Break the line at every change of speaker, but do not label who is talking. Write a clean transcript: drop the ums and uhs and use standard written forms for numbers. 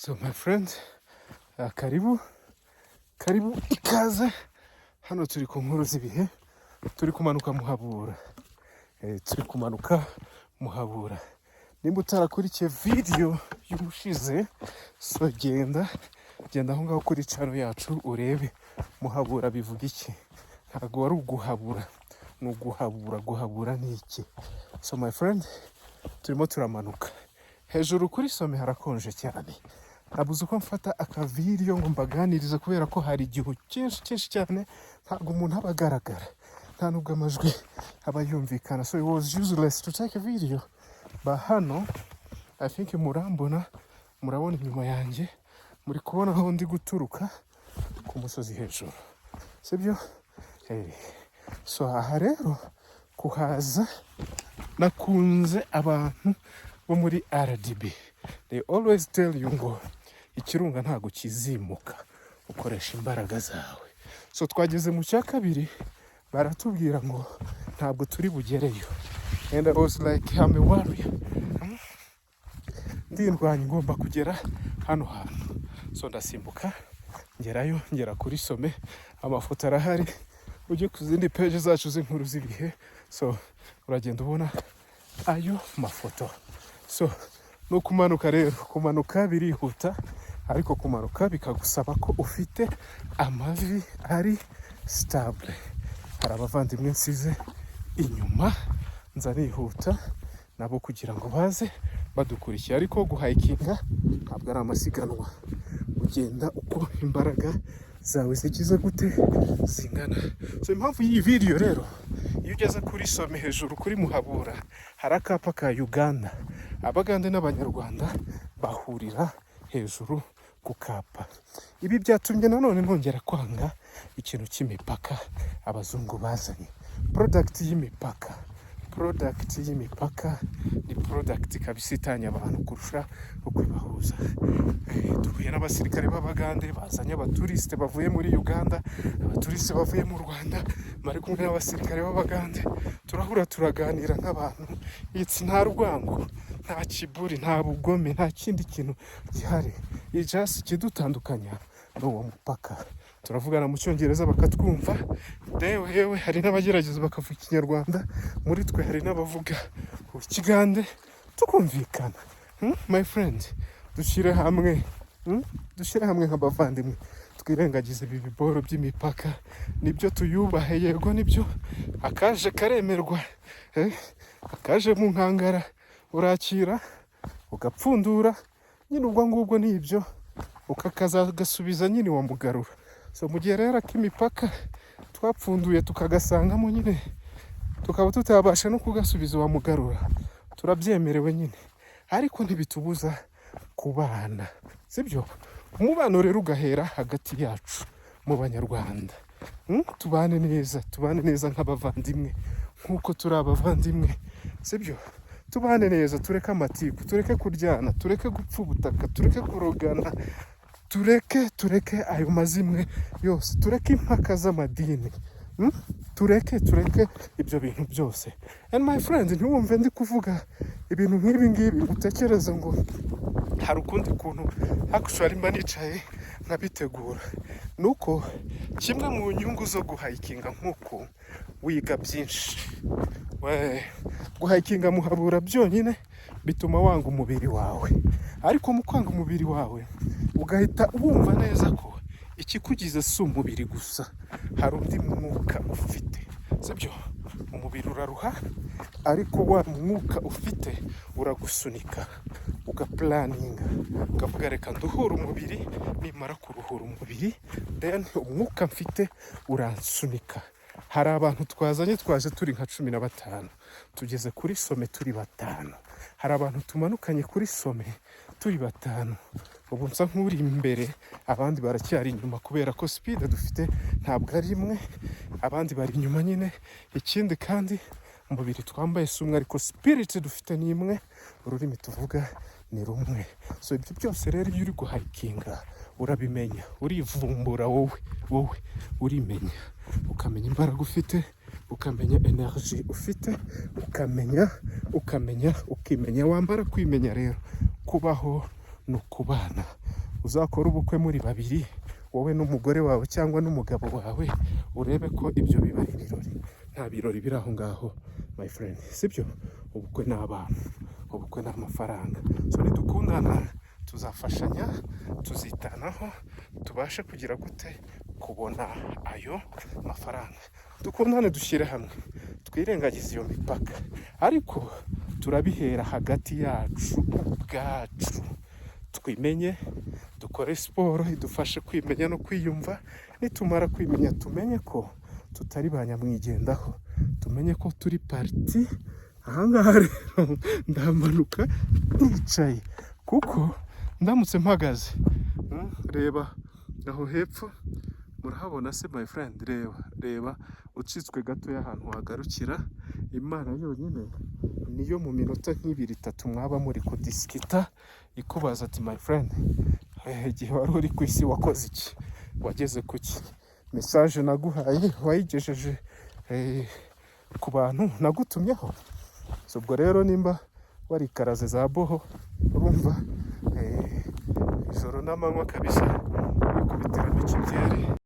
So my friend, karibu ikaze. Hano turi ku nkuru z'ibihe, turi kumanuka Muhabura. Turi kumanuka Muhabura. Nimba utarakurikiye video y'umushize, so genda aho ngaho kuri channel yacu urebe Muhabura bivuga iki. Ntabwo wari uguhabura, ni uguhabura. Guhabura ni iki? So my friend, turimo turamanuka. Hejuru kuri some harakonje cyane. Nabuze uko mfata akavideo ngo mbaganirize kubera ko hari igihu cyinshi cyane, ntabwo umuntu aba agaragara, nta nubwo amajwi aba yumvikana. So it was useless to take a video. Hano I think murabona inyuma yanjye, muri kubona aho ndi guturuka ku musozi hejuru, sibyo? So aha rero kuhaza nakunze abantu bo muri RDB. They always tell you ngo ikirunga ntago kizimuka ukoresha imbaraga zawe. So twageze mu cya kabiri, baratubwira ngo ntabwo turi bugereyo. And I was like, I'm a warrior. Ndindwanya ngomba kugera hano hantu. So ndasimbuka ngerayo, ngera kuri some. Amafoto arahari, ujye ku zindi page zacu z'inkuru z'ibihe. So uragenda ubona ayo mafoto. So no kumanuka rero, kumanuka birihuta, ariko kumanuka bikagusaba ko ufite amavi ari stable. Hari abavandimwe nsize inyuma, nza nihuta nabo kugira ngo baze badukurikiye. Ariko guhikinga ntabwo ari amasiganwa, ugenda uko imbaraga zawe zigize gute zingana. So impamvu y'iyi video rero, iyo ugeze kuri some hejuru kuri Muhabura, hari akapa ka Uganda. Abagande n'abanyarwanda bahurira hejuru ku kapa. Ibi byatumye nanone ntongera kwanga ikintu cy'imipaka abazungu bazanye. Product y'imipaka ni product kabisa itanya abantu kurusha uko ibahuza. Duhuye n'abasirikare b'Abagande bazanye abaturiste bavuye muri Uganda, abaturiste bavuye mu Rwanda, bari kumwe n'abasirikare b'Abagande. Turahura turaganira nk'abantu. Nta rwango, nta kiburi, nta bugome, nta kindi kintu gihari. Just kidutandukanya n'uwo mupaka. Turavugana mu Cyongereza bakatwumva, yewe hari n'abagerageza bakavuga Ikinyarwanda, muri twe hari n'abavuga Ikigande, tukumvikana. My friend, dushyire hamwe nk'abavandimwe, twirengagize ibi biboro by'imipaka. Nibyo tuyubahe, yego nibyo, akaje karemerwa, akaje mu nkangara urakira ugapfundura, nyine ubwo ngubwo nibyo, ukakazagasubiza nyine wamugarura. So mu gihe rero k'imipaka twapfunduye tukagasangamo nyine, tukaba tutabasha no kugasubiza wamugarura, turabyemerewe nyine, ariko ntibitubuza kubana, sibyo? Umubano rero ugahera hagati yacu mu Banyarwanda. Tubane neza nk'abavandimwe, nk'uko turi abavandimwe, sibyo? Tubane neza, tureke amatiku, tureke kuryana, tureke gupfa ubutaka, tureke kurogana, tureke ayo mazimwe yose, tureke impaka z'amadini, tureke ibyo bintu byose. And my friend, ntiwumve ndi kuvuga ibintu nk'ibi ngibi utekereza ngo hari ukundi kuntu actually mba nicaye nkabitegura. Nuko kimwe mu nyungu zo guhikinga nk'uko wiga byinshi. Guhikinga Muhabura byonyine bituma wanga umubiri wawe, ariko mu kwanga umubiri wawe ugahita wumva neza ko ikikugize si umubiri gusa, hari undi mwuka ufite, sibyo? Umubiri uraruha, ariko wa mwuka ufite uragusunika, ugaplaninga, ukavuga reka nduhure umubiri, nimara kuruhura umubiri then umwuka mfite uransunika. Hari abantu twaje turi nka 15, tugeze kuri some turi 5. Hari abantu tumanukanye kuri some turi 5. Ubu nsa nk'uri imbere, abandi baracyari inyuma kubera ko speed dufite ntabwo ari imwe, abandi bari inyuma nyine. Ikindi kandi umubiri twambaye si umwe, ariko spirit dufite ni imwe, ururimi tuvuga ni rumwe. So ibyo byose rero iyo uri guhikinga urabimenya, urivumbura wowe urimenya, ukamenya imbaraga ufite, ukamenya energy ufite, ukimenya. Wambara kwimenya rero, kubaho no kubana uzakore ubukwe muri babiri, wowe n'umugore wawe cyangwa n'umugabo wawe, urebe ko ibyo biba ari ibirori. Nta birori biri aho ngaho my friend, sibyo? Ubukwe ni abantu, ubukwe ni amafaranga. So nidukundana tuzafashanya, tuzitanaho, tubashe kugira gute kubona ayo mafaranga. Dukundane, dushyire hamwe, twirengagize iyo mipaka, ariko turabihera hagati yacu ubwacu. Twimenye, dukore siporo idufashe kwimenya no kwiyumva. Nitumara kwimenya tumenye ko tutari ba nyamwigendaho, tumenye ko turi pariti. Ahangaha rero ndamanuka nicaye, kuko ndamutse mpagaze, reba aho hepfo, murahabona se my friend? Reba ucitswe gato y'ahantu wagarukira. Imana yonyine niyo mu minota nk'ibiri itatu mwaba muri kudisikita ikubaza ati my friend, igihe wari uri ku isi wakoze iki, wageze ku ki, message naguhaye wayigejeje ku bantu nagutumyeho. So ubwo rero nimba warikaraze za boho, urumva ijoro n'amanywa kabisa, bikubitiramo ikibyere.